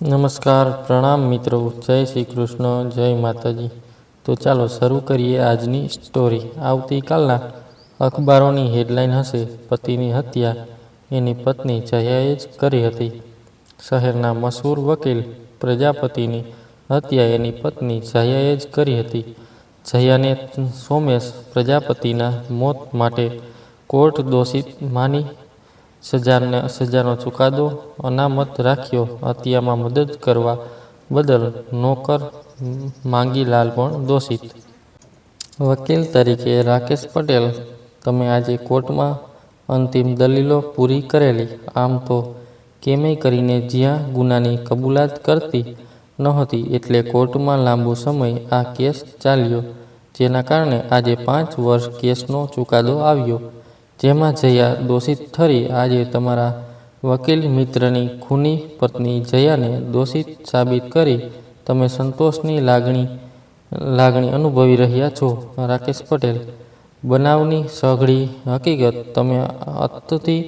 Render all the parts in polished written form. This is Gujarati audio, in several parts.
નમસ્કાર, પ્રણામ મિત્રો, જય શ્રી કૃષ્ણ, જય માતાજી। તો ચાલો શરૂ કરીએ આજની સ્ટોરી। આવતીકાલના અખબારોની હેડલાઇન હશે, પતિની હત્યા એની પત્ની જયાએ જ કરી હતી। શહેરના મશહૂર વકીલ પ્રજાપતિની હત્યા એની પત્ની જયાએ જ કરી હતી। જયાને સોમેશ પ્રજાપતિના મોત માટે કોર્ટ દોષિત માની સજાનો ચુકાદો અનામત રાખ્યો। હત્યામાં મદદ કરવા બદલ નોકર માંગીલાલ પણ દોષિત। વકીલ તરીકે રાકેશ પટેલ, તમે આજે કોર્ટમાં અંતિમ દલીલો પૂરી કરેલી। આમ તો કેમેય કરીને જ્યાં ગુનાની કબૂલાત કરતી નહોતી એટલે કોર્ટમાં લાંબો સમય આ કેસ ચાલ્યો, જેના કારણે આજે 5 વર્ષ કેસનો ચુકાદો આવ્યો, જેમાં જયા દોષિત ઠરી। આજે તમારા વકીલ મિત્રની ખૂની પત્ની જયાને દોષિત સાબિત કરી તમે સંતોષની લાગણી અનુભવી રહ્યા છો। રાકેશ પટેલ, બનાવની સઘળી હકીકત તમે અતથી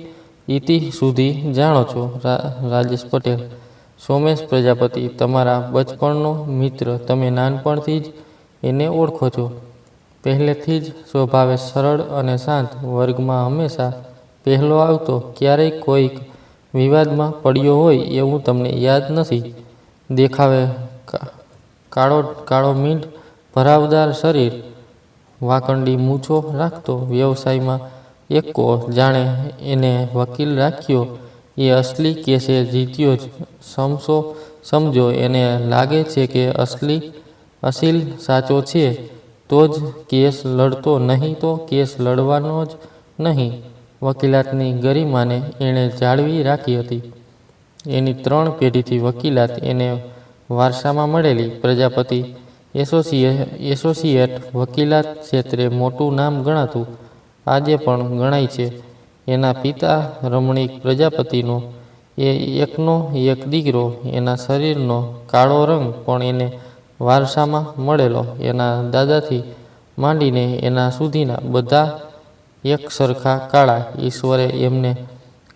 ઇતિ સુધી જાણો છો। રાજેશ પટેલ, સોમેશ પ્રજાપતિ તમારા બચપણનો મિત્ર, તમે નાનપણથી જ એને ઓળખો છો। પહેલેથી જ સ્વભાવે સરળ અને શાંત, વર્ગમાં હંમેશા પહેલો આવતો, ક્યારેય કોઈક વિવાદમાં પડ્યો હોય એવું તમને યાદ નથી। દેખાવે કાળો મીંડ, ભરાવદાર શરીર, વાંકડી મૂછો રાખતો, વ્યવસાયમાં એક્કો, જાણે એને વકીલ રાખ્યો એ અસલી કેસે જીત્યો જ સમજો। એને લાગે છે કે અસીલ સાચો છે તો જ કેસ લડતો, નહીં તો કેસ લડવાનો જ નહીં। વકીલાતની ગરિમાને એણે જાળવી રાખી હતી। એની 3 પેઢીથી વકીલાત એને વારસામાં મળેલી। પ્રજાપતિ એસોસિએટ વકીલાત ક્ષેત્રે મોટું નામ ગણાતું, આજે પણ ગણાય છે। એના પિતા રમણીક પ્રજાપતિનો એકનો એક દીકરો, એના શરીરનો કાળો રંગ પણ એને વારસામાં મળેલો। એના દાદાથી માંડીને એના સુધીના બધા એકસરખા કાળા। ઈશ્વરે એમને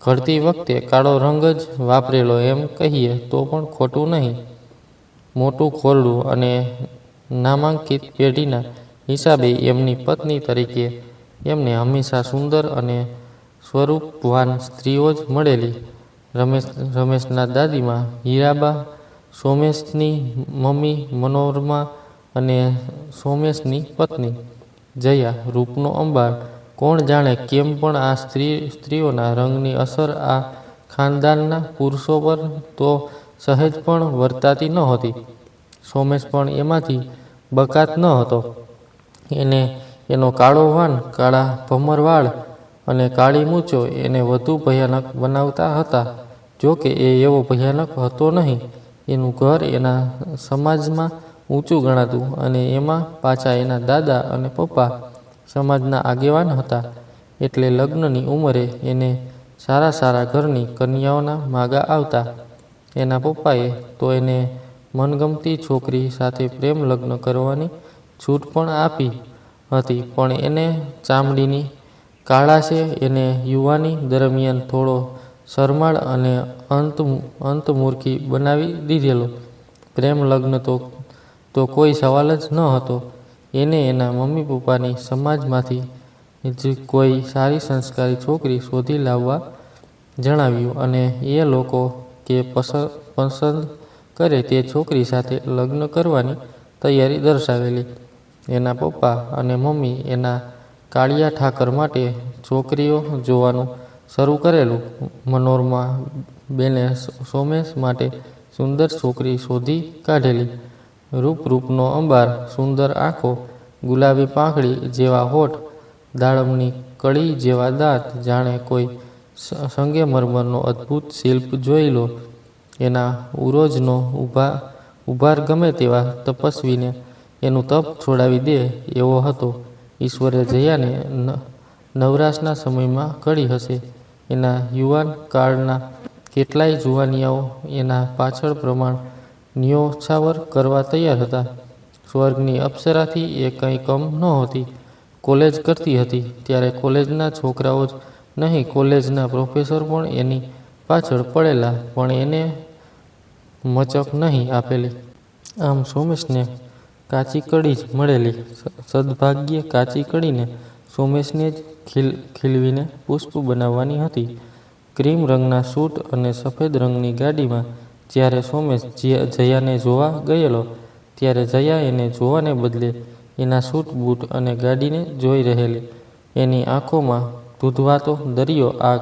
ઘડતી વખતે કાળો રંગ જ વાપરેલો એમ કહીએ તો પણ ખોટું નહીં। મોટું ખોરડું અને નામાંકિત પેઢીના હિસાબે એમની પત્ની તરીકે એમને હંમેશા સુંદર અને સ્વરૂપવાન સ્ત્રીઓ જ મળેલી। રમેશના દાદીમા હીરાબા, સોમેશની મમ્મી મનોરમા અને સોમેશની પત્ની જયા રૂપનો અંબાર। કોણ જાણે કેમ પણ આ સ્ત્રીઓના રંગની અસર આ ખાનદાનના પુરુષો પર તો સહેજ પણ વર્તાતી નહોતી। સોમેશ પણ એમાંથી બાકાત ન હતો। એનો કાળો વાન, કાળા ભમર વાળ અને કાળી મૂછો એને વધુ ભયાનક બનાવતા હતા। જો કે એ એવો ભયાનક હતો નહીં। એનું ઘર એના સમાજમાં ઊંચું ગણાતું અને એમાં પાછા એના દાદા અને પપ્પા સમાજના આગેવાન હતા, એટલે લગ્નની ઉંમરે એને સારા ઘરની કન્યાઓના માગા આવતા। એના પપ્પાએ તો એને મનગમતી છોકરી સાથે પ્રેમ લગ્ન કરવાની છૂટ પણ આપી હતી, પણ એને ચામડીની કાળાશે એને યુવાની દરમિયાન થોડો શરમાળ અને અંતમુખી બનાવી દીધેલો। પ્રેમ લગ્ન તો કોઈ સવાલ જ ન હતો। એને એના મમ્મી પપ્પાની સમાજમાંથી જ કોઈ સારી સંસ્કારી છોકરી શોધી લાવવા જણાવ્યું અને એ લોકો કે પસંદ કરે તે છોકરી સાથે લગ્ન કરવાની તૈયારી દર્શાવેલી। એના પપ્પા અને મમ્મી એના કાળિયા ઠાકર માટે છોકરીઓ જોવાનું શરૂ કરેલું। મનોરમા બેને સોમેશ માટે સુંદર છોકરી શોધી કાઢેલી। રૂપનો અંબાર, સુંદર આંખો, ગુલાબી પાંખડી જેવા હોઠ, દાડમની કળી જેવા દાંત, જાણે કોઈ સંગેમરમરનો અદ્ભુત શિલ્પ જોઈ લો। એના ઉરોજનો ઉભાર ગમે તેવા તપસ્વીને એનું તપ છોડાવી દે એવો હતો। ઈશ્વરે જયાને નવરાશના સમયમાં ઘડી હશે। એના યુવાન કાળના કેટલાય જુવાનિયાઓ એના પાછળ પ્રમાણ ન્યોછાવર કરવા તૈયાર હતા। સ્વર્ગની અપ્સરાથી એ કંઈ કમ નહોતી। કોલેજ કરતી હતી ત્યારે કોલેજના છોકરાઓ જ નહીં, કોલેજના પ્રોફેસર પણ એની પાછળ પડેલા, પણ એને મચક નહીં આપેલી. આમ સોમેશને કાચી કડી જ મળેલી. સદભાગ્યે કાચી કડીને સોમેશને જ ખીલવીને પુષ્પ બનાવવાની હતી. ક્રીમ રંગના સૂટ અને સફેદ રંગની ગાડીમાં જ્યારે સોમેશ જયાને જોવા ગયેલો ત્યારે જયા એને જોવાને બદલે એના સૂટ બૂટ અને ગાડીને જોઈ રહેલી. એની આંખોમાં ધૂધવાતો દરિયો આ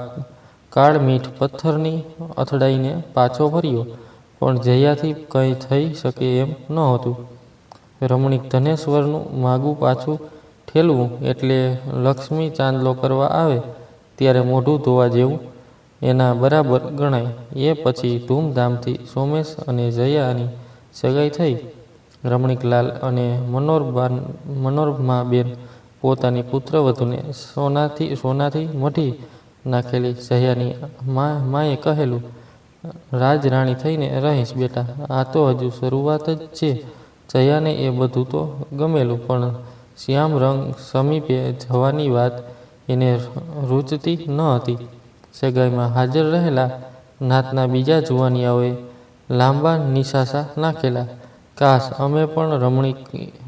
કાળમીઠ પથ્થરની અથડાઈને પાછો ફર્યો, પણ જયાથી કંઈ થઈ શકે એમ નહોતું. રમણીક ધનેશ્વરનું માગું પાછું ઠેલવું એટલે લક્ષ્મી ચાંદલો કરવા આવે ત્યારે મોઢું ધોવા જેવું એના બરાબર ગણાય. એ પછી ધૂમધામથી સોમેશ અને જયાની સગાઈ થઈ. રમણીકલાલ અને મનોરમાબેન પોતાની પુત્રવધૂને સોનાથી મઢી નાખેલી. જયાની માએ કહેલું, રાજરાણી થઈને રહીશ બેટા, આ તો હજુ શરૂઆત જ છે. જયાને એ બધું તો ગમેલું, પણ શ્યામ રંગ સમીપે જવાની વાત એને રૂચતી ન હતી. સગાઈમાં હાજર રહેલા નાતના બીજા જુવાનિયાઓએ લાંબા નિશાસા નાખેલા. કાશ અમે પણ રમણીક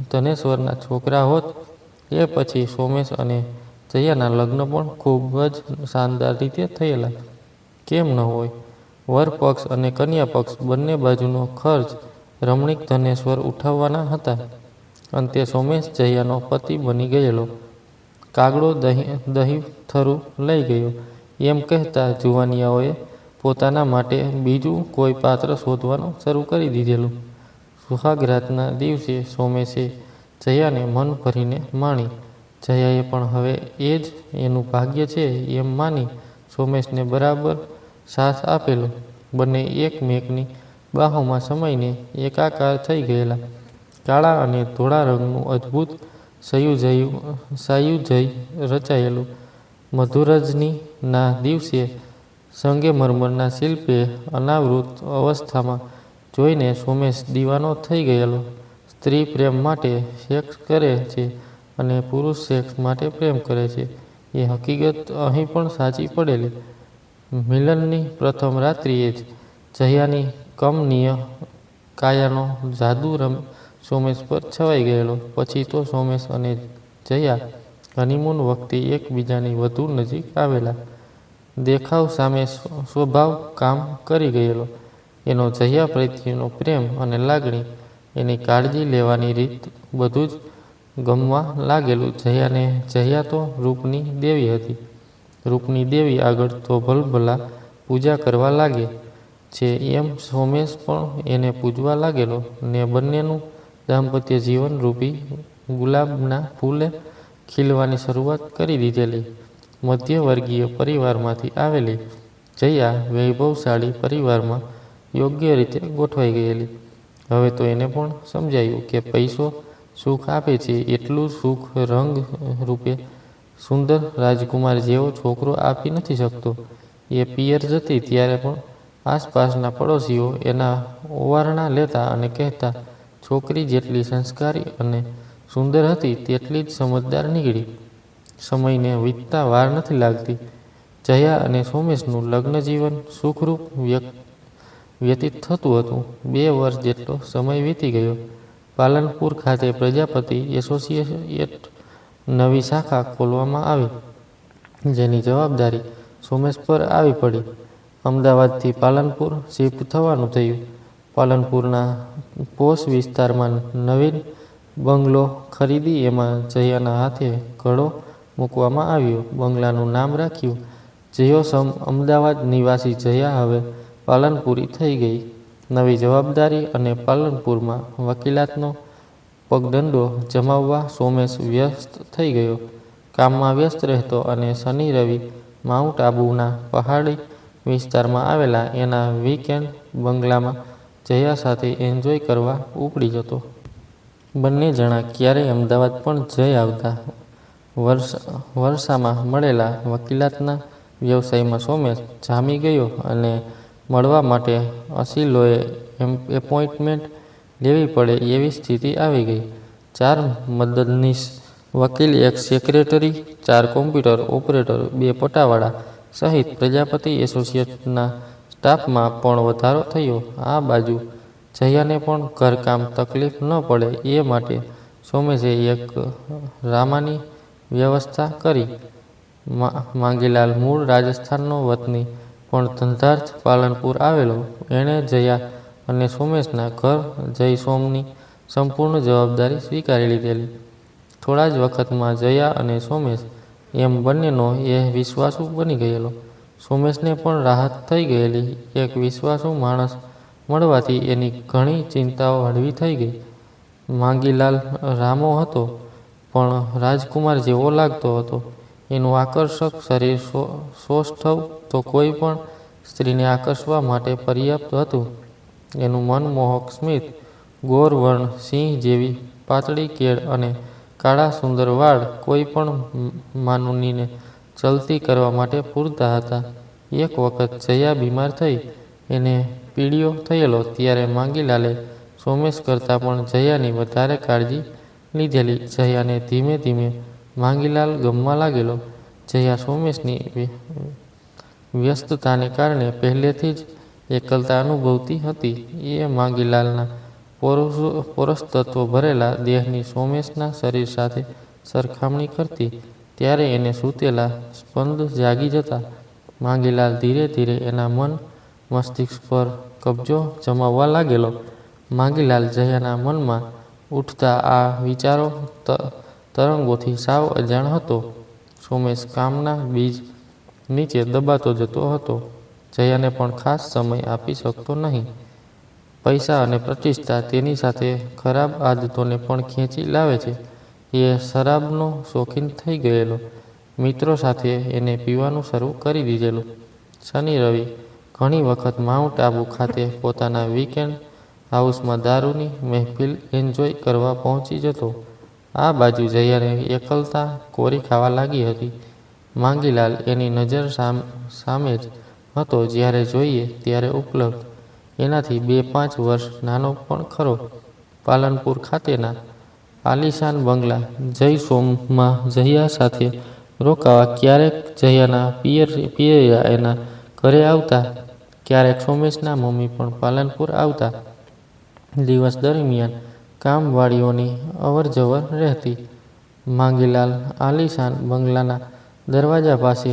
ધનેશ્વરના છોકરા હોત. એ પછી સોમેશ અને જયાના લગ્ન પણ ખૂબ જ શાનદાર રીતે થયેલા. કેમ ન હોય? વર પક્ષ અને કન્યા પક્ષ બંને બાજુનો ખર્ચ રમણીક ધનેશ્વર ઉઠાવવાના હતા. અંતે સોમેશ જયાનો પતિ બની ગયેલો. કાગડો દહીથરું લઈ ગયો એમ કહેતા જુવાનિયાઓએ પોતાના માટે બીજું કોઈ પાત્ર શોધવાનું શરૂ કરી દીધેલું. સુહાગરાતના દિવસે સોમેશે જયાને મન ભરીને માણી. જયાએ પણ હવે એ જ એનું ભાગ્ય છે એમ માની સોમેશને બરાબર સાથ આપેલો. બંને એકમેકની બાહોમાં સમાઈને એકાકાર થઈ ગયેલા. કાળા અને ધોળા રંગનું અદ્ભુત સાયુજ્ય રચાયેલું. મધુરજનીના દિવસે સંગેમરમરના શિલ્પે અનાવૃત અવસ્થામાં જોઈને સોમેશ દીવાનો થઈ ગયેલો. સ્ત્રી પ્રેમ માટે સેક્સ કરે છે અને પુરુષ સેક્સ માટે પ્રેમ કરે છે એ હકીકત અહીં પણ સાચી પડેલી. મિલનની પ્રથમ રાત્રિએ જ જયાની કમનીય કાયાનો જાદુ સોમેશ પર છવાઈ ગયેલો. પછી તો સોમેશ અને જયા હનીમૂન વખતે એકબીજાની વધુ નજીક આવેલા. દેખાવ સામે સ્વભાવ કામ કરી ગયેલો. એનો જયા પ્રત્યેનો પ્રેમ અને લાગણી, એની કાળજી લેવાની રીત બધું જ ગમવા લાગેલું. જયા તો રૂપની દેવી હતી. રૂપની દેવી આગળ તો ભલભલા પૂજા કરવા લાગે છે એમ સોમેશ પણ એને પૂજવા લાગેલો ને બંનેનું દાંપત્ય જીવન રૂપી ગુલાબના ફૂલે ખીલવાની શરૂઆત કરી દીધેલી. મધ્યવર્ગીય પરિવારમાંથી આવેલી જયા વૈભવશાળી પરિવારમાં યોગ્ય રીતે ગોઠવાઈ ગયેલી. હવે તો એને પણ સમજાયું કે પૈસો સુખ આપે છે એટલું સુખ રંગ રૂપે સુંદર રાજકુમાર જેવો છોકરો આપી નથી શકતો. એ પિયર જતી ત્યારે પણ આસપાસના પડોશીઓ એના ઓવારણા લેતા અને કહેતા, છોકરી જેટલી સંસ્કારી અને સુંદર હતી તેટલી જ સમજદાર નીકળી. સમયને વીતતા વાર નથી લાગતી. જયા અને સોમેશનું લગ્ન જીવન સુખરૂપ વ્યતીત થતું હતું. 2 વર્ષ જેટલો સમય વીતી ગયો. પાલનપુર ખાતે પ્રજાપતિ એસોસિએટ નવી શાખા ખોલવામાં આવી, જેની જવાબદારી સોમેશ પર આવી પડી. અમદાવાદથી પાલનપુર શિફ્ટ થવાનું થયું. પાલનપુરના પોશ વિસ્તારમાં નવીન બંગલો ખરીદી એમાં જયાના હાથે ઘડો મૂકવામાં આવ્યો. બંગલાનું નામ રાખ્યું જયોસમ. અમદાવાદ નિવાસી જયા હવે પાલનપુરી થઈ ગઈ. નવી જવાબદારી અને પાલનપુરમાં વકીલાતનો પગદંડો જમાવવા સોમેશ વ્યસ્ત થઈ ગયો. કામમાં વ્યસ્ત રહેતો અને શનિ રવિ માઉન્ટ આબુના પહાડી વિસ્તારમાં આવેલા એના વીકેન્ડ બંગલામાં જયા સાથે એન્જોય કરવા ઉપડી જતો. બંને જણા ક્યારેય અમદાવાદ પણ જઈ આવતા. વરસામાં મળેલા વકીલાતના વ્યવસાયમાં સોમેશ જામી ગયો અને મળવા માટે અસીલોએ એપોઇન્ટમેન્ટ લેવી પડે એવી સ્થિતિ આવી ગઈ. 4 મદદનીશ વકીલ, 1 સેક્રેટરી, 4 કોમ્પ્યુટર ઓપરેટર, 2 પટાવાળા સહિત પ્રજાપતિ એસોસિએટના તાપમાં પણ વધારો થયો. આ બાજુ જયાને પણ ઘરકામ તકલીફ ન પડે એ માટે સોમેશે એક રામાની વ્યવસ્થા કરી. માંગીલાલ મૂળ રાજસ્થાનનો વતની પણ ધંધાર્થ પાલનપુર આવેલો. એણે જયા અને સોમેશના ઘર જય સોમની સંપૂર્ણ જવાબદારી સ્વીકારી લીધેલી. થોડા જ વખતમાં જયા અને સોમેશ એમ બંનેનો એ વિશ્વાસુ બની ગયેલો. સોમેશને પણ રાહત થઈ ગયેલી. એક વિશ્વાસુ માણસ મળવાથી એની ઘણી ચિંતાઓ હળવી થઈ ગઈ. માંગીલાલ રામો હતો પણ રાજકુમાર જેવો લાગતો હતો. એનું આકર્ષક શરીર સૌષ્ઠવ તો કોઈ પણ સ્ત્રીને આકર્ષવા માટે પર્યાપ્ત હતું. એનું મનમોહક સ્મિત, ગોર વર્ણ, સિંહ જેવી પાતળી કેળ અને કાળા સુંદર વાળ કોઈ પણ માનુનીને ચલતી કરવા માટે પૂરતા હતા. એક વખત જયા બીમાર થઈ એને પીળિયો થયેલો ત્યારે માંગીલાલે સોમેશ કરતાં પણ જયાની વધારે કાળજી લીધેલી. જયાને ધીમે ધીમે માંગીલાલ ગમવા લાગેલો. જયા સોમેશની વ્યસ્તતાને કારણે પહેલેથી જ એકલતા અનુભવતી હતી. એ માંગીલાલના પોરસતત્વો ભરેલા દેહની સોમેશના શરીર સાથે સરખામણી કરતી ત્યારે એને સૂતેલા સ્પંદ જાગી જતા. માંગીલાલ ધીરે ધીરે એના મન મસ્તિષ્ક પર કબજો જમાવવા લાગેલો. માંગીલાલ જયાના મનમાં ઉઠતા આ વિચારો તરંગોથી સાવ અજાણ હતો. સોમેશ કામના બીજ નીચે દબાતો જતો હતો. જયાને પણ ખાસ સમય આપી શકતો નહીં. પૈસા અને પ્રતિષ્ઠા તેની સાથે ખરાબ આદતોને પણ ખેંચી લાવે છે. એ શરાબનો શોખીન થઈ ગયેલો. મિત્રો સાથે એને પીવાનું શરૂ કરી દીધેલું. શનિ રવિ ઘણી વખત માઉન્ટ આબુ ખાતે પોતાના વીકેન્ડ હાઉસમાં દારૂની મહેફિલ એન્જોય કરવા પહોંચી જતો. આ બાજુ જયાને એકલતા કોરી ખાવા લાગી હતી. માંગીલાલ એની નજર સામે જ હતો જ્યારે જોઈએ ત્યારે ઉપલબ્ધ. એનાથી 2-5 વર્ષ નાનો પણ ખરો. પાલનપુર ખાતેના આલીશાન બંગલા જય સોમમાં જયા સાથે રોકાવા ક્યારેક જયાના પિયરિયા એના ઘરે આવતા, ક્યારેક સોમેશના મમ્મી પણ પાલનપુર આવતા. દિવસ દરમિયાન કામવાળીઓની અવરજવર રહેતી. માંગીલાલ આલીશાન બંગલાના દરવાજા પાસે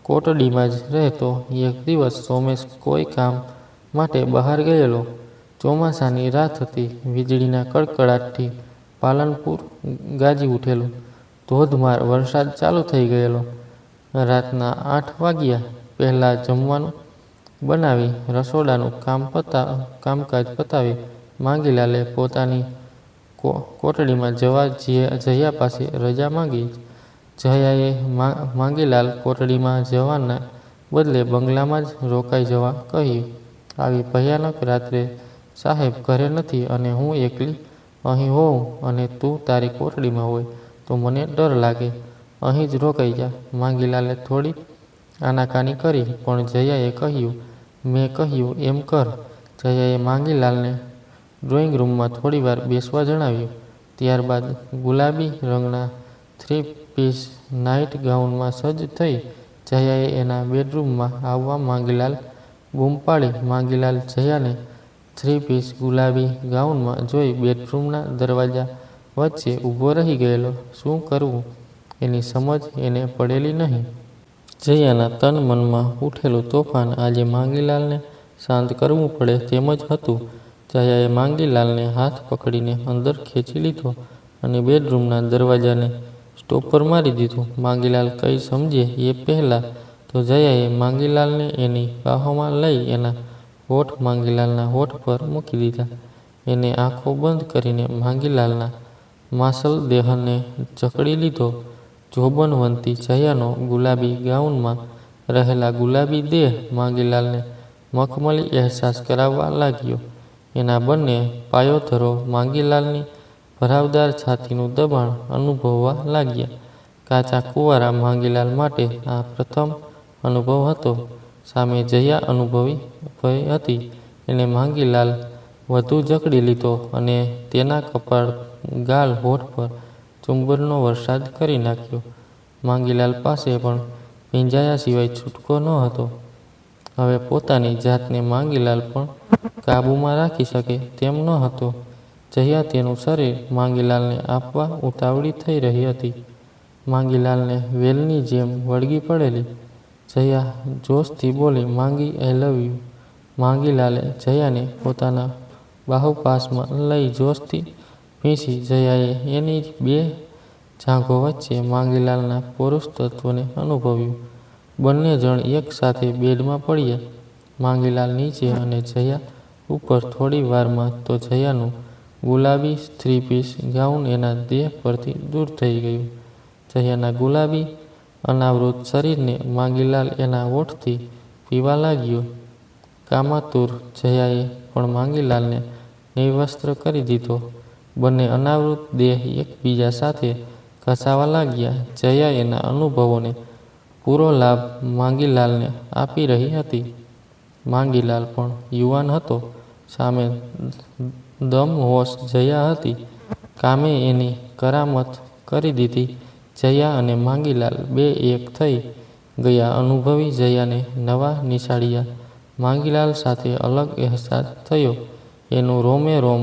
કોટડીમાં જ રહેતો. એક દિવસ સોમેશ કોઈ કામ માટે બહાર ગયેલો. ચોમાસાની રાત હતી. વીજળીના કડકડાટથી પાલનપુર ગાજી ઉઠેલું. ધોધમાર વરસાદ ચાલુ થઈ ગયેલો. રાતના 8 વાગ્યા પહેલાં જમવાનું બનાવી રસોડાનું કામકાજ પતાવી માંગીલાલે પોતાની કોટડીમાં જયા પાસે રજા માંગી. જયાએ માંગીલાલ કોટડીમાં જવાના બદલે બંગલામાં જ રોકાઈ જવા કહ્યું. આવી ભયાનક રાત્રે સાહેબ ઘરે નથી અને હું એકલી અહીં હોઉં અને તું તારી કોટડીમાં હોય તો મને ડર લાગે. અહીં જ રોકાઈ જા. માંગીલાલે થોડી આનાકાની કરી પણ જયાએ કહ્યું, મેં કહ્યું એમ કર. જયાએ માંગીલાલને ડ્રોઈંગ રૂમમાં થોડીવાર બેસવા જણાવ્યું. ત્યારબાદ ગુલાબી રંગના 3-પીસ નાઇટ ગાઉનમાં સજ્જ થઈ જયાએ એના બેડરૂમમાં આવવા માંગીલાલ બૂમ પાડી. માંગીલાલ જયાને 3-પીસ ગુલાબી ગાઉનમાં જોઈ બેડરૂમના દરવાજા વચ્ચે ઊભો રહી ગયેલો. શું કરવું એની સમજ એને પડેલી નહીં. જયાના તન મનમાં ઉઠેલું તોફાન આજે માંગીલાલને શાંત કરવું પડે તેમ જ હતું. જયાએ માંગીલાલને હાથ પકડીને અંદર ખેંચી લીધો અને બેડરૂમના દરવાજાને સ્ટોપર મારી દીધું. માંગીલાલ કંઈ સમજે એ પહેલાં તો જયાએ માંગીલાલને એની બાહોમાં લઈ એના હોઠ માંગીલાલના હોઠ પર મૂકી દીધા. એને આંખો બંધ કરીને માંગીલાલના માસલ દેહને જકડી લીધો. જોબનવંતી જયાનો ગુલાબી ગાઉનમાં રહેલા ગુલાબી દેહ માંગીલાલને મખમલી અહેસાસ કરાવવા લાગ્યો. એના બંને પાયોધરો માંગીલાલની ભરાવદાર છાતીનું દબાણ અનુભવવા લાગ્યા. કાચા કુંવારા માંગીલાલ માટે આ પ્રથમ અનુભવ હતો. સામે જયા અનુભવી હતી. એણે માંગીલાલ વધુ જકડી લીધો અને તેના કપાળ, ગાલ, હોઠ પર ચુંબનનો વરસાદ કરી નાખ્યો. માંગીલાલ પાસે પણ ભીંજાયા સિવાય છૂટકો ન હતો. હવે પોતાની જાતને માંગીલાલ પણ કાબૂમાં રાખી શકે તેમ ન હતો. જયા તેનું શરીર માંગીલાલને આપવા ઉતાવળી થઈ રહી હતી. માંગીલાલને વેલની જેમ વળગી પડેલી જયા જોશથી બોલી, માંગી, આઈ લવ યુ. માંગીલાલે જયાને પોતાના બાહુપાસમાં લઈ જોશથી ભીંસી. જયાએ એની બે જાંઘો વચ્ચે માંગીલાલના પુરુષ તત્વને અનુભવ્યું. બંને જણ એક સાથે બેડમાં પડ્યા, માંગીલાલ નીચે અને જયા ઉપર. થોડી વારમાં તો જયાનું ગુલાબી થ્રી-પીસ ગાઉન એના દેહ પરથી દૂર થઈ ગયું. જયાના ગુલાબી અનાવૃત શરીરને માંગીલાલ એના ઓઠથી પીવા લાગ્યો. કામાતુર જયાએ પણ માંગીલાલને નિર્વસ્ત્ર કરી દીધો. બંને અનાવૃત દેહ એકબીજા સાથે ઘસાવા લાગ્યા. જયા એના અનુભવોને પૂરો લાભ માંગીલાલને આપી રહી હતી. માંગીલાલ પણ યુવાન હતો. સામે દમહોશ જયા હતી. કામે એની કરામત કરી દીધી. જયા અને માંગીલાલ બે એક થઈ ગયા. અનુભવી જયાને નવા નિશાળિયા માંગીલાલ સાથે અલગ અહેસાસ થયો. એનું રોમે રોમ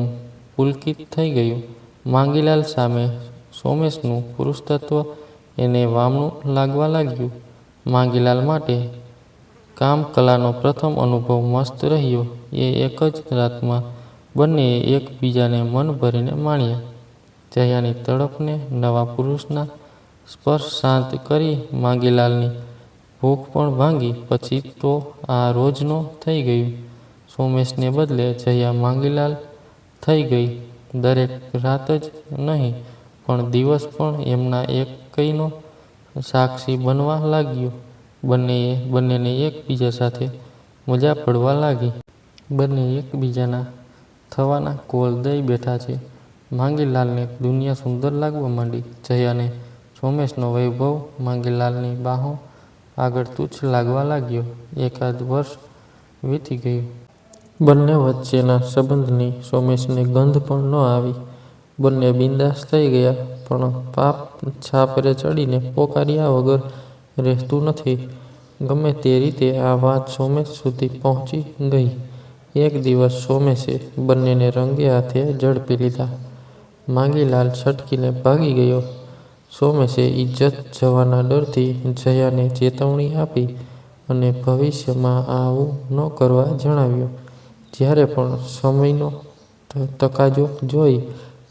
પુલકિત થઈ ગયું. માંગીલાલ સામે સોમેશનું પુરુષતત્વ એને વામણું લાગવા લાગ્યું. માંગીલાલ માટે કામકલાનો પ્રથમ અનુભવ મસ્ત રહ્યો. એ એક જ રાતમાં બંનેએ એકબીજાને મન ભરીને માણ્યા. જયાની તડપને નવા પુરુષના સ્પર્શ શાંત કરી માંગીલાલની ભૂખ પણ ભાંગી. પછી તો આ રોજનો થઈ ગયું. સોમેશને બદલે જયા માંગીલાલ થઈ ગઈ. દરેક રાત જ નહીં પણ દિવસ પણ એમના એકઈનો સાક્ષી બનવા લાગ્યો. બંનેને એકબીજા સાથે મજા પડવા લાગી. બંને એકબીજાના થવાના કોલ દઈ બેઠા છે. માંગીલાલને દુનિયા સુંદર લાગવા માંડી. જયાને સોમેશનો વૈભવ માંગીલાલની બાહો આગળ તુચ્છ લાગવા લાગ્યો. એકાદ વર્ષ વીતી ગયું. બંને વચ્ચેના સંબંધની સોમેશને ગંધ પણ ન આવી. બંને બિન્દાસ થઈ ગયા. પણ પાપ છાપરે ચડીને પોકાર્યા વગર રહેતું નથી. ગમે તે રીતે આ વાત સોમેશ સુધી પહોંચી ગઈ. એક દિવસ સોમેશે બંનેને રંગે હાથે ઝડપી લીધા. માંગીલાલ છટકીને ભાગી ગયો. સોમેશે ઇજ્જત જવાના ડરથી જયાને ચેતવણી આપી અને ભવિષ્યમાં આવું ન કરવા જણાવ્યું. જ્યારે પણ સમયનો તકાજો જોઈ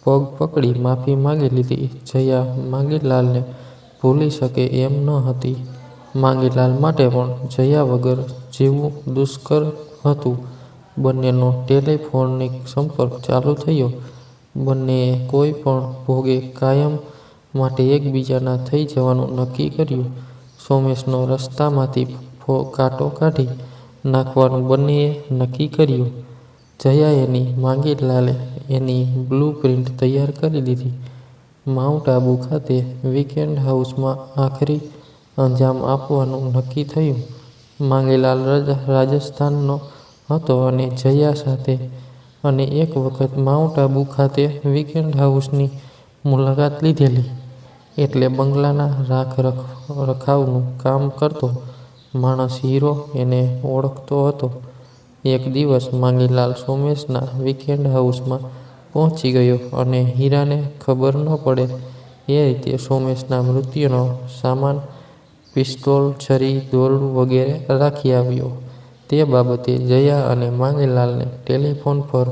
પગ પકડી માફી માંગી લીધી. જયા માંગીલાલને ભૂલી શકે એમ ન હતી. માંગીલાલ માટે પણ જયા વગર જીવવું દુષ્કર હતું. બંનેનો ટેલિફોનિક સંપર્ક ચાલુ થયો. બંનેએ કોઈ પણ ભોગે કાયમ માટે એકબીજાના થઈ જવાનું નક્કી કર્યું. સોમેશનો રસ્તામાંથી કાંટો કાઢી નાખવાનું બંનેએ નક્કી કર્યું. જયા એની, માંગીલાલે એની બ્લુ પ્રિન્ટ તૈયાર કરી દીધી. માઉન્ટ આબુ ખાતે વીકેન્ડ હાઉસમાં આખરી અંજામ આપવાનું નક્કી થયું. માંગીલાલ રાજસ્થાનનો હતો અને જયા સાથે અને એક વખત માઉન્ટ આબુ ખાતે વીકેન્ડ હાઉસની મુલાકાત લીધેલી. એટલે બંગલાના રાખ રખાવનું કામ કરતો માણસ હીરો એને ઓળખતો હતો. એક દિવસ માંગીલાલ સોમેશના વીકેન્ડ હાઉસમાં પહોંચી ગયો અને હીરાને ખબર ન પડે એ રીતે સોમેશના મૃત્યુનો સામાન, પિસ્તોલ, છરી, દોરડું વગેરે રાખી આવ્યો. તે બાબતે જયા અને માંગીલાલને ટેલિફોન પર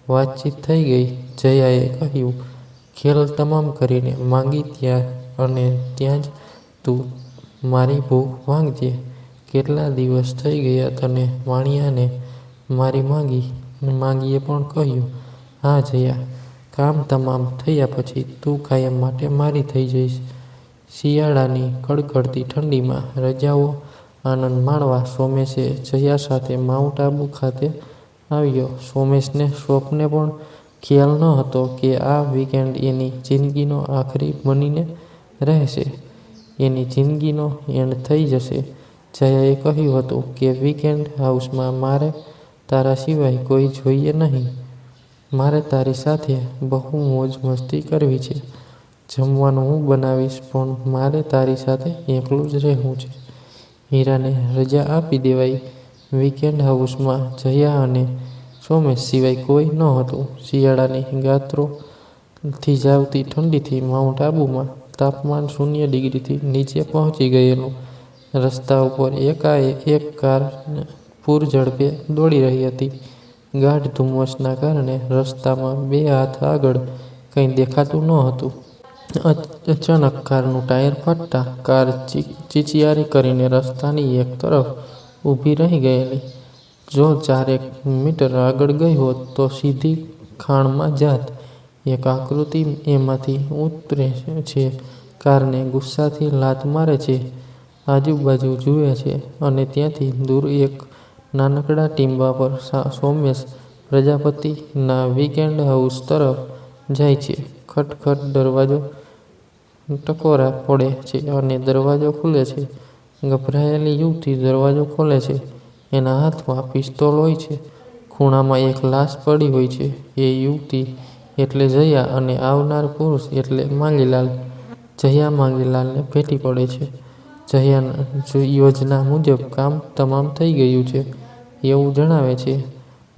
વાતચીત થઈ ગઈ. જયાએ કહ્યું, ખેલ તમામ કરીને માંગી ત્યાં અને ત્યાં જ તું મારી ભૂખ ભાંગજે. કેટલા દિવસ થઈ ગયા તને માણ્યા ને મારી માંગી. માંગીએ પણ કહ્યું, હા જયા, કામ તમામ થયા પછી તું કાયમ માટે મારી થઈ જઈશ. શિયાળાની કડકડતી ઠંડીમાં રજાઓ આનંદ માણવા સોમેશે જયા સાથે માઉન્ટ આબુ ખાતે આવ્યો. સોમેશને સ્વપ્ને પણ ખ્યાલ ન હતો કે આ વીકેન્ડ એની જિંદગીનો આખરી બનીને રહેશે. એની જિંદગીનો એન્ડ થઈ જશે. જયાએ કહ્યું હતું કે વીકેન્ડ હાઉસમાં મારે તારા સિવાય કોઈ જોઈએ નહીં. મારે તારી સાથે બહુ મોજ મસ્તી કરવી છે. જમવાનું હું બનાવીશ પણ મારે તારી સાથે એકલું જ રહેવું છે. હીરાને રજા આપી દેવાઈ. વીકેન્ડ હાઉસમાં જયા અને સોમેશ સિવાય કોઈ ન હતું. શિયાળાની ગાત્રો જાવતી ઠંડીથી માઉન્ટ આબુમાં તાપમાન 0 ડિગ્રીથી નીચે પહોંચી ગયેલું. રસ્તા ઉપર એકાએક કાર પૂરઝડપે દોડી રહી હતી. ગાઢ ધુમ્મસના કારણે રસ્તામાં બે હાથ આગળ કંઈ દેખાતું ન હતું. અચાનક કારનું ટાયર ફાટતા કાર ચીચિયારી કરીને રસ્તાની એક તરફ ઊભી રહી ગયેલી. જો 4 મીટર આગળ ગઈ હોત તો સીધી ખાણમાં જાત. એક આકૃતિ એમાંથી ઉતરે છે, કારને ગુસ્સાથી લાત મારે છે, આજુબાજુ જુએ છે અને ત્યાંથી દૂર એક નાનકડા ટીંબા પર સોમેશ પ્રજાપતિના વીકેન્ડ હાઉસ તરફ જાય છે. ખટખટ દરવાજો ટકોરા પડે છે અને દરવાજો ખુલે છે. ગભરાયેલી યુવતી દરવાજો ખોલે છે. એના હાથમાં પિસ્તોલ હોય છે. ખૂણામાં એક લાશ પડી હોય છે. એ યુવતી એટલે જયા અને આવનાર પુરુષ એટલે માંગીલાલ. જયા માંગીલાલને ભેટી પડે છે. જયા યોજના મુજબ કામ તમામ થઈ ગયું છે એવું જણાવે છે.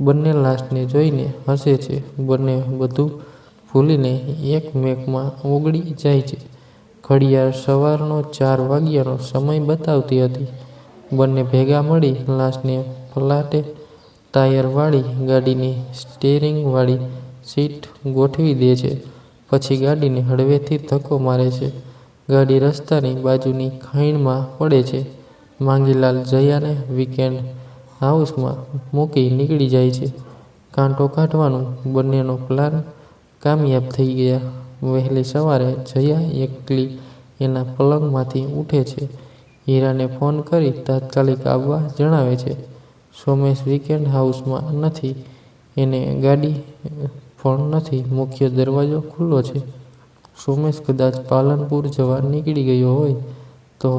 બંને લાશને જોઈને હસે છે. બંને બધું ભૂલીને એકમેકમાં ઓગળી જાય છે. ઘડિયાળ સવારનો 4 વાગ્યાનો સમય બતાવતી હતી. બંને ભેગા મળી લાશને પલાટે ટાયરવાળી ગાડીની સ્ટીયરિંગવાળી સીટ ગોઠવી દે છે. પછી ગાડીને હળવેથી ધક્કો મારે છે. ગાડી રસ્તાની બાજુની ખાઈમાં પડે છે. માંગીલાલ જયાને વીકેન્ડ હાઉસમાં મૂકી નીકળી જાય છે. કાંટો કાઢવાનું બંનેનો પ્લાન કામયાબ થઈ ગયા. વહેલી સવારે જયા એકલી એના પલંગમાંથી ઉઠે છે. હીરાને ફોન કરી તાત્કાલિક આવવા જણાવે છે. સોમેશ વીકેન્ડ હાઉસમાં નથી. એને ગાડી પણ નથી. મુખ્ય દરવાજો ખુલ્લો છે. સોમેશ કદાચ પાલનપુર જવા નીકળી ગયો હોય તો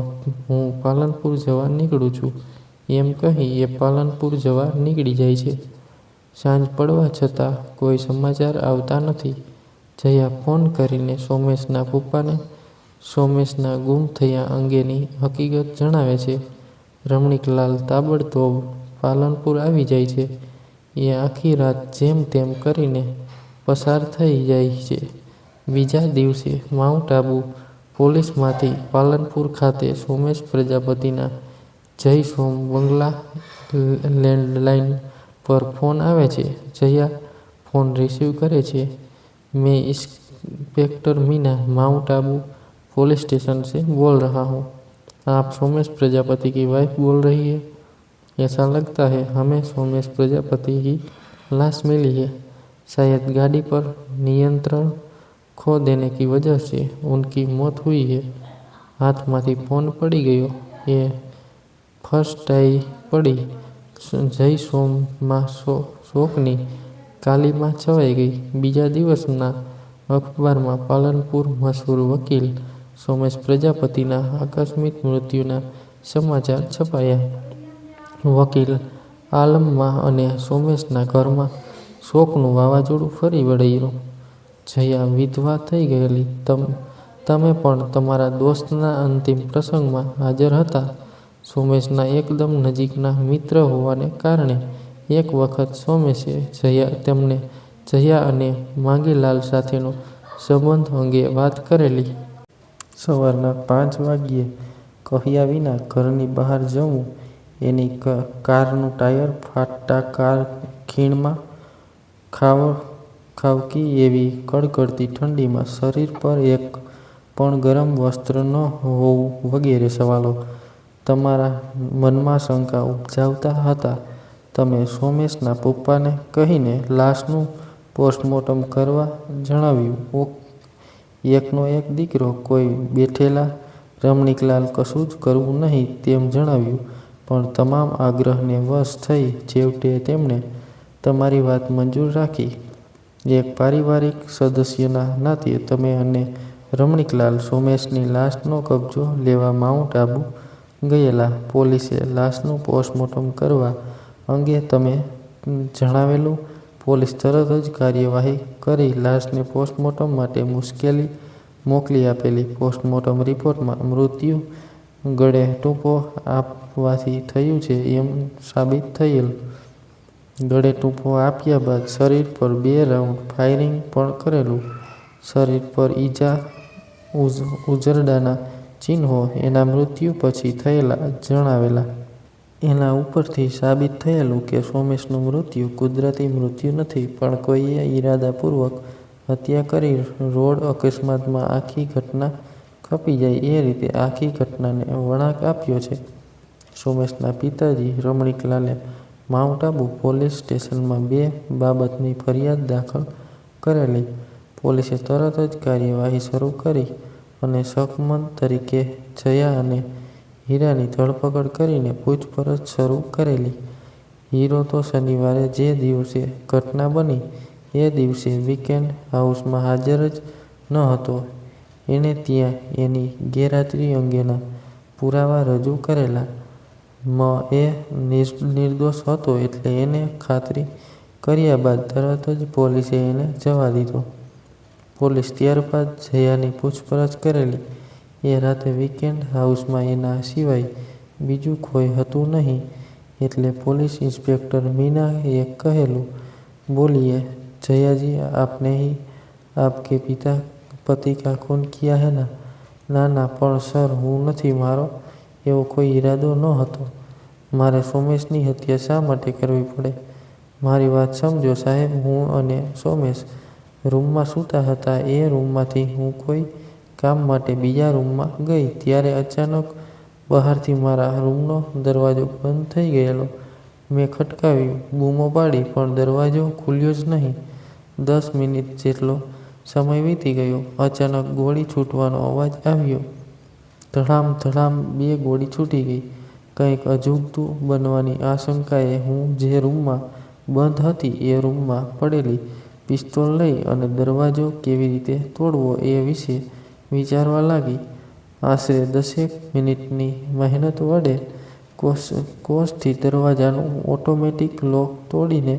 હું પાલનપુર જવા નીકળું છું એમ કહી એ પાલનપુર જવા નીકળી જાય છે. સાંજ પડવા છતાં કોઈ સમાચાર આવતા નથી. જયા ફોન કરીને સોમેશના પપ્પાને સોમેશના ગુમ થયા અંગેની હકીકત જણાવે છે. રમણીકલાલ તાબડતોબ પાલનપુર આવી જાય છે. એ આખી રાત જેમ તેમ કરીને પસાર થઈ જાય છે. બીજા દિવસે માઉન્ટ આબુ પોલીસમાંથી પાલનપુર ખાતે સોમેશ પ્રજાપતિના જય સોમ બંગલા લેન્ડલાઇન પર ફોન આવે છે. જયા ફોન રિસીવ કરે છે. मैं inspector Meena mount Abu police station से बोल रहा हूँ. आप सोमेश प्रजापति की वाइफ बोल रही है? ऐसा लगता है हमें सोमेश प्रजापति की लाश मिली है. शायद गाड़ी पर नियंत्रण खो देने की वजह से उनकी मौत हुई है. हाथमांथी फोन पड़ी गयो. ये फर्स्टाई पड़ी. जय सोमમાં શોકની કાલીમાં છવાઈ ગઈ. બીજા દિવસના અખબારમાં પાલનપુર મશહૂર વકીલ સોમેશ પ્રજાપતિના આકસ્મિક મૃત્યુના સમાચાર છપાયા. વકીલ આલમમાં અને સોમેશના ઘરમાં શોકનું વાવાઝોડું ફરી વળ્યું. જયા વિધવા થઈ ગયેલી. તમે પણ તમારા દોસ્તના અંતિમ પ્રસંગમાં હાજર હતા. સોમેશના એકદમ નજીકના મિત્ર હોવાને કારણે એક વખત સોમેશે તેમને જયા અને માંગીલાલ સાથેનો સંબંધ અંગે વાત કરેલી. સવારના 5 વાગ્યે કહ્યા વિના ઘરની બહાર જવું. એની કારનું ટાયર ફાટતા કાર ખીણમાં ખાવકી એવી કડકડતી ઠંડીમાં શરીર પર એક પણ ગરમ વસ્ત્ર ન હોવું વગેરે સવાલો તમારા મનમાં શંકા ઉપજાવતા હતા. તમે સોમેશના પપ્પાને કહીને લાશનું પોસ્ટમોર્ટમ કરવા જણાવ્યું. એકનો એક દીકરો કોઈ બેઠેલા રમણીકલાલ કશું જ કરવું નહીં તેમ જણાવ્યું. પણ તમામ આગ્રહને વશ થઈ છેવટે તેમણે તમારી વાત મંજૂર રાખી. એક પારિવારિક સદસ્યના નાતે તમે અને રમણીકલાલ સોમેશની લાશનો કબજો લેવા માઉન્ટ આબુ ગયેલા. પોલીસે લાશનું પોસ્ટમોર્ટમ કરવા અંગે તમે જણાવેલું. પોલીસ તરત જ કાર્યવાહી કરી લાશને પોસ્ટમોર્ટમ માટે મોકલી આપેલી. પોસ્ટમોર્ટમ રિપોર્ટમાં મૃત્યુ ગળે ટૂંપો આપવાથી થયું છે એમ સાબિત થયેલ. ગળે ટૂંપો આપ્યા બાદ શરીર પર 2 રાઉન્ડ ફાયરિંગ પણ કરેલું. શરીર પર ઈજા, ઉઝરડાના ચિહ્નો એના મૃત્યુ પછી થયેલા જણાવેલા. એના ઉપરથી સાબિત થયેલું કે સોમેશનું મૃત્યુ કુદરતી મૃત્યુ નથી, પણ કોઈએ ઈરાદાપૂર્વક હત્યા કરી રોડ અકસ્માતમાં આખી ઘટના ખપી જાય એ રીતે આખી ઘટનાને વળાંક આપ્યો છે. સોમેશના પિતાજી રમણીકલાલે માઉન્ટ આબુ પોલીસ સ્ટેશનમાં 2 બાબતની ફરિયાદ દાખલ કરેલી. પોલીસે તરત જ કાર્યવાહી શરૂ કરી અને શકમંદ તરીકે જયા અને હીરાની ધરપકડ કરીને પૂછપરછ શરૂ કરેલી. હીરો તો શનિવારે જે દિવસે ઘટના બની એ દિવસે વીકેન્ડ હાઉસમાં હાજર જ ન હતો. એણે ત્યાં એની ગેરહાજરી અંગેના પુરાવા રજૂ કરેલા. એ નિર્દોષ હતો એટલે એને ખાતરી કર્યા બાદ તરત જ પોલીસે એને જવા દીધો. પોલીસ ત્યારબાદ જયાની પૂછપરછ કરેલી. એ રાતે વીકેન્ડ હાઉસમાં એના સિવાય બીજું કોઈ હતું નહીં એટલે પોલીસ ઇન્સ્પેક્ટર મીનાએ કહેલું, બોલીએ, જયાજી આપને ही आपके पति का खून किया है ना? ના ના પણ સર હું નથી, મારો એવો કોઈ ઈરાદો ન હતો. મારે સોમેશની હત્યા શા માટે કરવી પડે? મારી વાત સમજો સાહેબ, હું અને સોમેશ રૂમમાં સૂતા હતા. એ રૂમમાંથી હું કોઈ કામ માટે બીજા રૂમમાં ગઈ ત્યારે અચાનક બહારથી મારા રૂમનો દરવાજો બંધ થઈ ગયેલો. મેં ખટકાવ્યું, બૂમો પાડી, પણ દરવાજો ખુલ્યો જ નહીં. 10 મિનિટ જેટલો સમય વીતી ગયો. અચાનક ગોળી છૂટવાનો અવાજ આવ્યો. ધડામ ધડામ 2 ગોળી છૂટી ગઈ. કંઈક અજુગતું બનવાની આશંકાએ હું જે રૂમમાં બંધ હતી એ રૂમમાં પડેલી પિસ્તોલ લઈ અને દરવાજો કેવી રીતે તોડવો એ વિશે વિચારવા લાગી. આશરે 10 મિનિટની મહેનત વડે કોષથી દરવાજાનું ઓટોમેટિક લોક તોડીને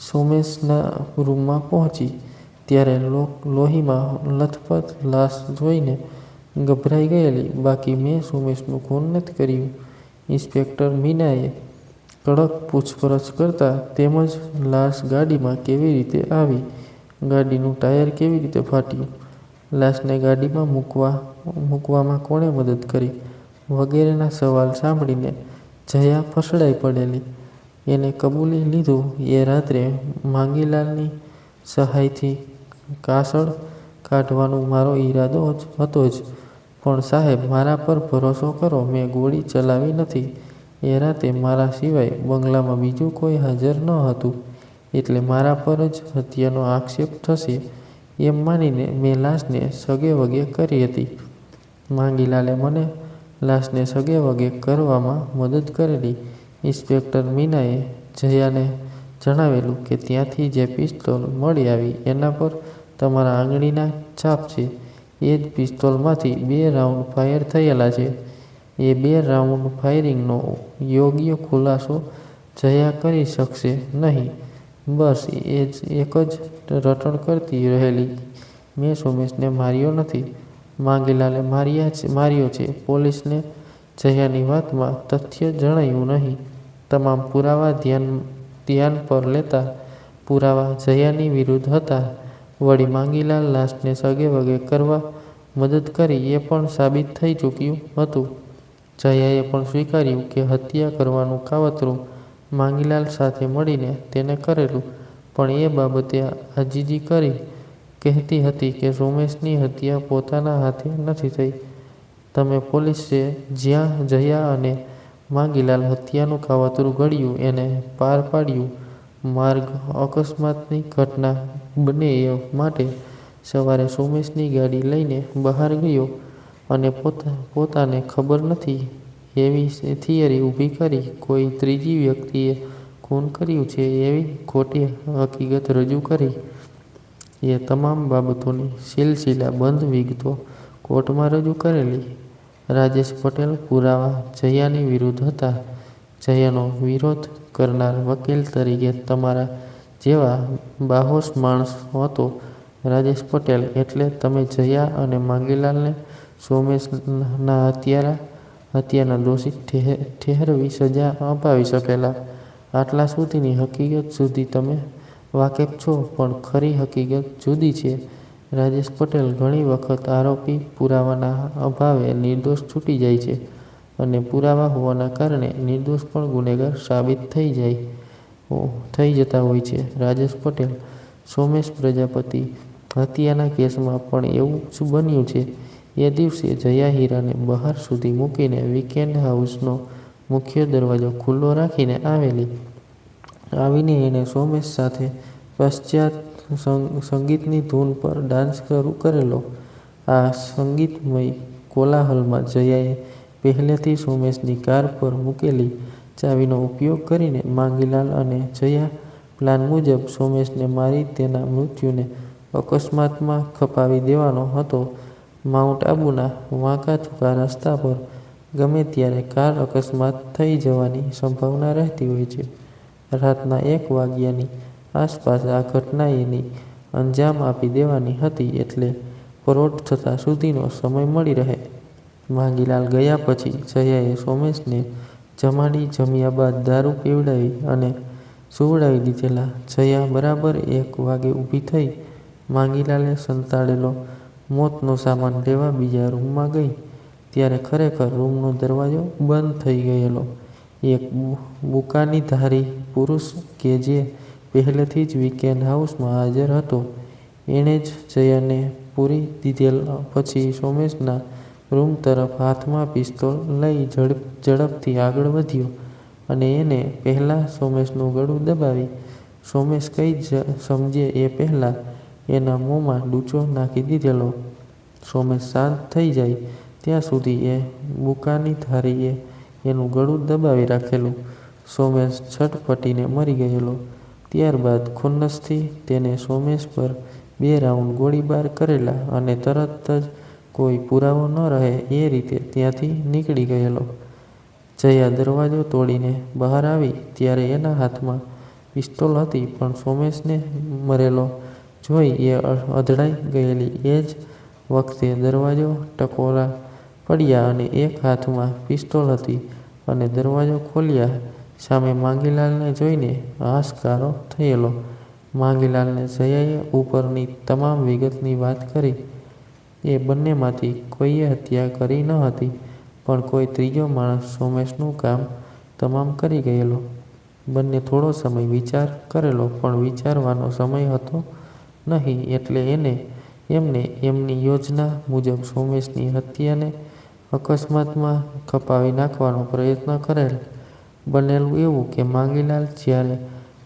સોમેશના રૂમમાં પહોંચી. ત્યારે લોહીમાં લથપથ લાશ જોઈને ગભરાઈ ગયેલી. બાકી મેં સોમેશનું ખૂન નથી કર્યું. ઇન્સ્પેક્ટર મીનાએ કડક પૂછપરછ કરતા, તેમજ લાશ ગાડીમાં કેવી રીતે આવી? ગાડીનું ટાયર કેવી રીતે ફાટ્યું? લાશને ગાડીમાં મૂકવામાં કોણે મદદ કરી? વગેરેના સવાલ સાંભળીને જયા ફસડાઈ પડેલી. એને કબૂલી લીધું એ રાત્રે માંગીલાલની સહાયથી કાસળ કાઢવાનો મારો ઈરાદો હતો જ. પણ સાહેબ, મારા પર ભરોસો કરો, મેં ગોળી ચલાવી નથી. એ રાતે મારા સિવાય બંગલામાં બીજું કોઈ હાજર ન હતું એટલે મારા પર જ હત્યાનો આક્ષેપ થશે એમ માનીને મેં લાશને સગેવગે કરી હતી. માંગીલાલે મને લાશને સગેવગે કરવામાં મદદ કરેલી. ઇન્સ્પેક્ટર મીનાએ જયાને જણાવેલું કે ત્યાંથી જે પિસ્તોલ મળી આવી એના પર તમારા આંગળીના છાપ છે. એ જ પિસ્તોલમાંથી 2 રાઉન્ડ ફાયર થયેલા છે. એ 2 રાઉન્ડ ફાયરિંગનો યોગ્ય ખુલાસો જયા કરી શકશે નહીં. બસ એક જ રટણ કરતી રહેલી, મેં સોમેશને માર્યો નથી, માંગીલાલે માર્યો છે. પોલીસને જયાની વાતમાં તથ્ય જણાયું નહીં. તમામ પુરાવા ધ્યાન પર લેતા પુરાવા જયાની વિરુદ્ધ હતા. વળી માંગીલાલ લાશને સગેવગે કરવા મદદ કરી એ પણ સાબિત થઈ ચૂક્યું હતું. જયાએ પણ સ્વીકાર્યું કે હત્યા કરવાનું કાવતરું માંગીલાલ સાથે મળીને તેને કરેલું, પણ એ બાબતે આજીજી કરી કહેતી હતી કે સોમેશની હત્યા પોતાના હાથે નથી થઈ. તમે પોલીસે જ્યાં જયા અને માંગીલાલ હત્યાનું કાવતરું ઘડ્યું એને પાર પાડ્યું. માર્ગ અકસ્માતની ઘટના બને એ માટે સવારે સોમેશની ગાડી લઈને બહાર ગયો અને પોતાને ખબર નથી એવી થિયરી ઊભી કરી કોઈ ત્રીજી વ્યક્તિએ ખૂન કર્યું છે એવી ખોટી હકીકત રજૂ કરી. એ તમામ બાબતોની સિલસિલાબંધ વિગતો કોર્ટમાં રજૂ કરેલી. રાજેશ પટેલ પુરાવા જયાની વિરુદ્ધ હતા. જયાનો વિરોધ કરનાર વકીલ તરીકે તમારા જેવા બાહોશ માણસ હતો રાજેશ પટેલ. એટલે તમે જયા અને માંગીલાલને સોમેશના હત્યારા હત્યાના દોષિત ઠેરવી સજા અપાવી શકેલા. આટલા સુધીની હકીકત સુધી તમે વાકેફ છો, પણ ખરી હકીકત જુદી છે. રાજેશ પટેલ ઘણી વખત આરોપી પુરાવાના અભાવે નિર્દોષ છૂટી જાય છે અને પુરાવા હોવાના કારણે નિર્દોષ પણ ગુનેગાર સાબિત થઈ જતા હોય છે. રાજેશ પટેલ સોમેશ પ્રજાપતિ હત્યાના કેસમાં પણ એવું જ બન્યું છે. એ દિવસે જયા હીરાને બહાર સુધી મૂકીને વીકેન્ડ હાઉસનો મુખ્ય દરવાજો ખુલ્લો રાખીને આવીને એણે સોમેશ સાથે પાશ્ચાત્ય સંગીતની ધૂન પર ડાન્સ શરૂ કરેલો. આ સંગીતમય કોલાહલમાં જયાએ પહેલેથી સોમેશની કાર પર મૂકેલી ચાવીનો ઉપયોગ કરીને માંગીલાલ અને જયા પ્લાન મુજબ સોમેશને મારી તેના મૃત્યુને અકસ્માતમાં ખપાવી દેવાનો હતો. માઉન્ટ આબુના વાંકાચૂકા રસ્તા પર ગમે ત્યારે કાર અકસ્માત થઈ જવાની સંભાવના રહેતી હોય છે. રાતના 1 વાગ્યાની આસપાસ આ ઘટના એની અંજામ આપી દેવાની હતી, એટલે પરોઢ થતાં સુધીનો સમય મળી રહે. માંગીલાલ ગયા પછી જયાએ સોમેશને જમ્યા બાદ દારૂ પીવડાવી અને સુવડાવી દીધેલા. જયા બરાબર 1 વાગે ઊભી થઈ માંગીલાલે સંતાડેલો મોતનો સામાન લેવા બીજા રૂમમાં ગઈ, ત્યારે ખરેખર રૂમનો દરવાજો બંધ થઈ ગયેલો. એક બુકાનીધારી પુરુષ કે જે પહેલેથી જ વીકેન્ડ હાઉસમાં હાજર હતો, એણે જ જયાને પૂરી દીધેલ પછી સોમેશના રૂમ તરફ હાથમાં પિસ્તોલ લઈ ઝડપથી આગળ વધ્યો અને એને પહેલાં સોમેશનું ગળું દબાવી સોમેશ કંઈ જ સમજે એ પહેલાં એના મોંમાં ડૂચો નાખી દીધેલો. સોમેશ શાંત થઈ જાય ત્યાં સુધી એ બુકાનીધારીએ એનું ગળું દબાવી રાખેલું. સોમેશ છટપટીને મરી ગયેલો. ત્યારબાદ ખુન્નસથી તેને સોમેશ પર 2 રાઉન્ડ ગોળીબાર કરેલા અને તરત જ કોઈ પુરાવો ન રહે એ રીતે ત્યાંથી નીકળી ગયેલો. જયા દરવાજો તોડીને બહાર આવી ત્યારે એના હાથમાં પિસ્તોલ હતી, પણ સોમેશને મરેલો જોઈ એ અધડાઈ ગયેલી. એ જ વખતે દરવાજો ટકોરા પડ્યા અને એક હાથમાં પિસ્તોલ હતી અને દરવાજો ખોલ્યા સામે માંગીલાલને જોઈને હાશકારો થયેલો. માંગીલાલને જયાએ ઉપરની તમામ વિગતની વાત કરી. એ બંનેમાંથી કોઈએ હત્યા કરી ન હતી, પણ કોઈ ત્રીજો માણસ સોમેશનું કામ તમામ કરી ગયેલો. બંને થોડો સમય વિચાર કરેલો, પણ વિચારવાનો સમય હતો નહીં, એટલે એમને એમની યોજના મુજબ સોમેશની હત્યાને અકસ્માતમાં ખપાવી નાખવાનો પ્રયત્ન કરેલ. બનેલું એવું કે માંગીલાલ જ્યારે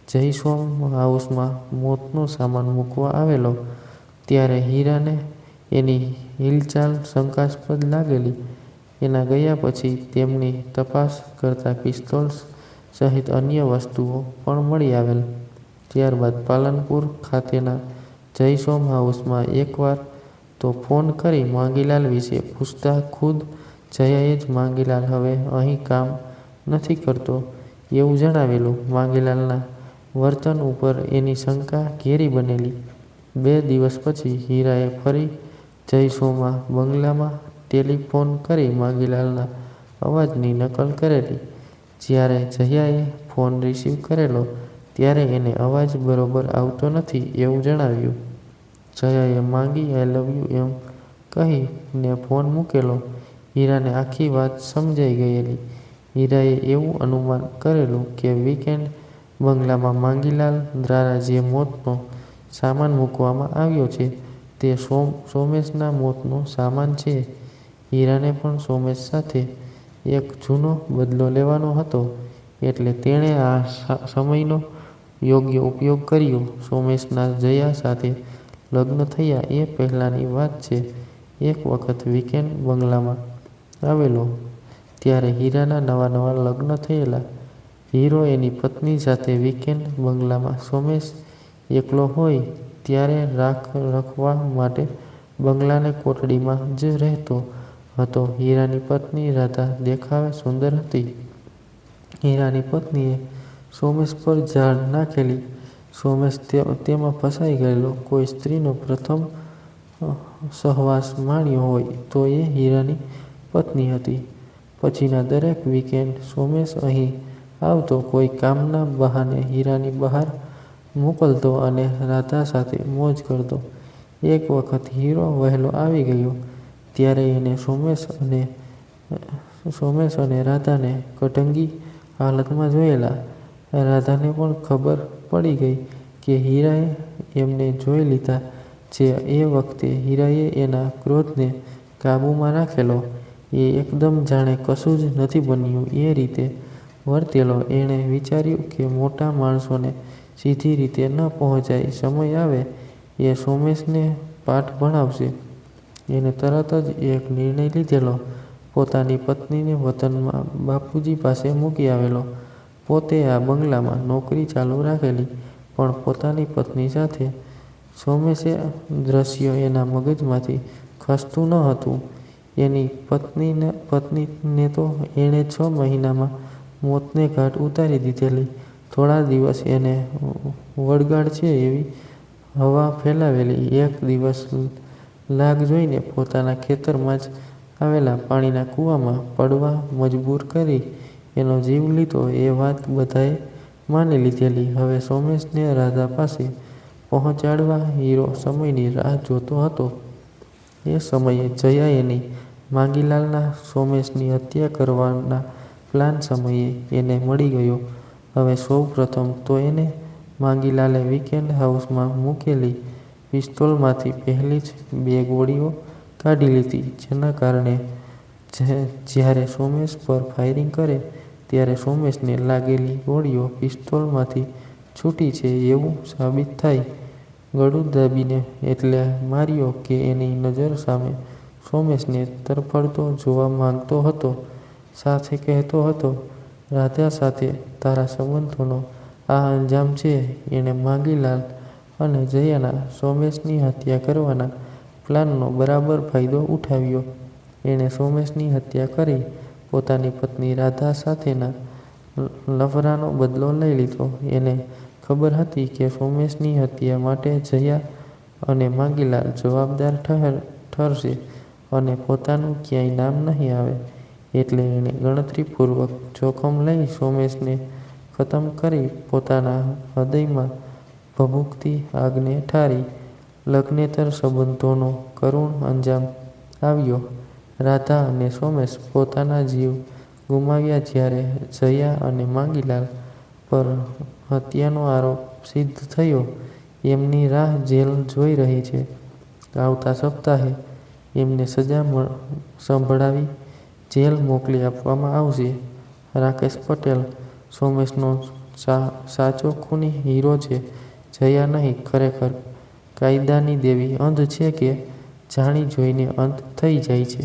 જયસોમ હાઉસમાં મોતનો સામાન મૂકવા આવેલો, ત્યારે હીરાને એની હિલચાલ શંકાસ્પદ લાગેલી. એના ગયા પછી તેમની તપાસ કરતાં પિસ્તોલ સહિત અન્ય વસ્તુઓ પણ મળી આવેલ. ત્યારબાદ પાલનપુર ખાતેના જયસોમ હાઉસમાં એકવાર તો ફોન કરી માંગીલાલ વિશે પૂછતા ખુદ જયાએ જ માંગીલાલ હવે અહીં કામ નથી કરતો એવું જણાવેલું. માંગીલાલના વર્તન ઉપર એની શંકા ઘેરી બનેલી. 2 દિવસ પછી હીરાએ ફરી જયસોમા બંગલામાં ટેલિફોન કરી માંગીલાલના અવાજની નકલ કરેલી. જ્યારે જયાએ ફોન રિસીવ કરેલો ત્યારે એને અવાજ બરોબર આવતો નથી એવું જણાવ્યું. જયાએ માંગી આઈ લવ યુ એમ કહીને ફોન મૂકેલો. હીરાને આખી વાત સમજાઈ ગયેલી. હીરાએ એવું અનુમાન કરેલું કે વીકેન્ડ બંગલામાં માંગીલાલ દ્વારા જે મોતનો સામાન મૂકવામાં આવ્યો છે તે સોમેશના મોતનો સામાન છે. હીરાને પણ સોમેશ સાથે એક જૂનો બદલો લેવાનો હતો, એટલે તેણે આ સમયનો યોગ્ય ઉપયોગ કર્યો. સોમેશના જયા સાથે લગ્ન થયા એ પહેલાંની વાત છે. એક વખત વીકેન્ડ બંગલામાં આવેલો ત્યારે હીરાના નવા લગ્ન થયેલા. હીરો એની પત્ની સાથે વીકેન્ડ બંગલામાં સોમેશ એકલો હોય ત્યારે રાખવા માટે બંગલાની કોઠડીમાં જ રહેતો હતો. હીરાની પત્ની રાધા દેખાવે સુંદર હતી. હીરાની પત્નીએ સોમેશ પર ઝાડ નાખેલી. સોમેશ તેમાં ફસાઈ ગયેલો. કોઈ સ્ત્રીનો પ્રથમ સહવાસ માણ્યો હોય તો એ હીરાની પત્ની હતી. પછીના દરેક વીકેન્ડ સોમેશ અહીં આવતો, કોઈ કામના બહાને હીરાની બહાર મોકલતો અને રાધા સાથે મોજ કરતો. એક વખત હીરો વહેલો આવી ગયો ત્યારે એણે સોમેશ અને રાધાને કઢંગી હાલતમાં જોયેલા. રાધાને પણ ખબર પડી ગઈ કે હીરાએ એમને જોઈ લીધા છે. એ વખતે હીરાએ એના ક્રોધને કાબૂમાં રાખેલો. એ એકદમ જાણે કશું જ નથી બન્યું એ રીતે વર્તેલો. એણે વિચાર્યું કે મોટા માણસોને સીધી રીતે ન પહોંચાય, સમય આવે એ સોમેશને પાઠ ભણાવશે. એણે તરત જ એક નિર્ણય લીધેલો. પોતાની પત્નીને વતનમાં બાપુજી પાસે મૂકી આવેલો. પોતે આ બંગલામાં નોકરી ચાલુ રાખેલી, પણ પોતાની પત્ની સાથે. સોમેશે દ્રશ્ય એના મગજમાંથી ખસતું ન હતું. એની પત્નીને તો એણે 6 મહિનામાં મોતને ઘાટ ઉતારી દીધેલી. થોડા દિવસ એને વળગાડ છે એવી હવા ફેલાવેલી. એક દિવસ લાગ જોઈને પોતાના ખેતરમાં જ આવેલા પાણીના કૂવામાં પડવા મજબૂર કરી એનો જીવ લીધો. એ વાત બધાએ માની લીધેલી. હવે સોમેશને રાધા પાસે પહોંચાડવા હીરો સમયની રાહ જોતો હતો. એ સમયે જયા એની માંગીલાલના સોમેશની હત્યા કરવાના પ્લાન સમયે એને મળી ગયો. હવે સૌ પ્રથમ તો એને માંગીલાલે વીકેન્ડ હાઉસમાં મૂકેલી પિસ્તોલમાંથી પહેલી જ 2 ગોળીઓ કાઢી લીધી, જેના કારણે જ્યારે સોમેશ પર ફાયરિંગ કરે ત્યારે સોમેશને લાગેલી ગોળીઓ પિસ્તોલમાંથી છૂટી છે એવું સાબિત થાય. ગળું દાબીને એટલે માર્યો કે એની નજર સામે સોમેશને તરફડતો જોવા માંગતો હતો. સાથે કહેતો હતો, રાધા સાથે તારા સંબંધોનો આ અંજામ છે. એણે માંગીલાલ અને જયાના સોમેશની હત્યા કરવાના પ્લાનનો બરાબર ફાયદો ઉઠાવ્યો. એણે સોમેશની હત્યા કરી પોતાની પત્ની રાધા સાથેના લફરાનો બદલો લઈ લીધો. એને ખબર હતી કે સોમેશની હત્યા માટે જયા અને માંગીલાલ જવાબદાર ઠરશે અને પોતાનું ક્યાંય નામ નહીં આવે. એટલે એણે ગણતરીપૂર્વક જોખમ લઈ સોમેશને ખતમ કરી પોતાના હૃદયમાં ભભૂકતી આગને ઠારી. લગ્નેતર સંબંધોનો કરુણ અંજામ આવ્યો. રાધા અને સોમેશ પોતાના જીવ ગુમાવ્યા. જ્યારે જયા અને માંગીલાલ પર હત્યાનો આરોપ સિદ્ધ થયો, એમની રાહ જેલ જોઈ રહી છે. આવતા સપ્તાહે એમને સજા સંભળાવી જેલ મોકલી આપવામાં આવશે. રાકેશ પટેલ સોમેશનો સાચો ખૂની હીરો છે, જયા નહીં. ખરેખર કાયદાની દેવી અંધ છે કે જાણી જોઈને અંત થઈ જાય છે.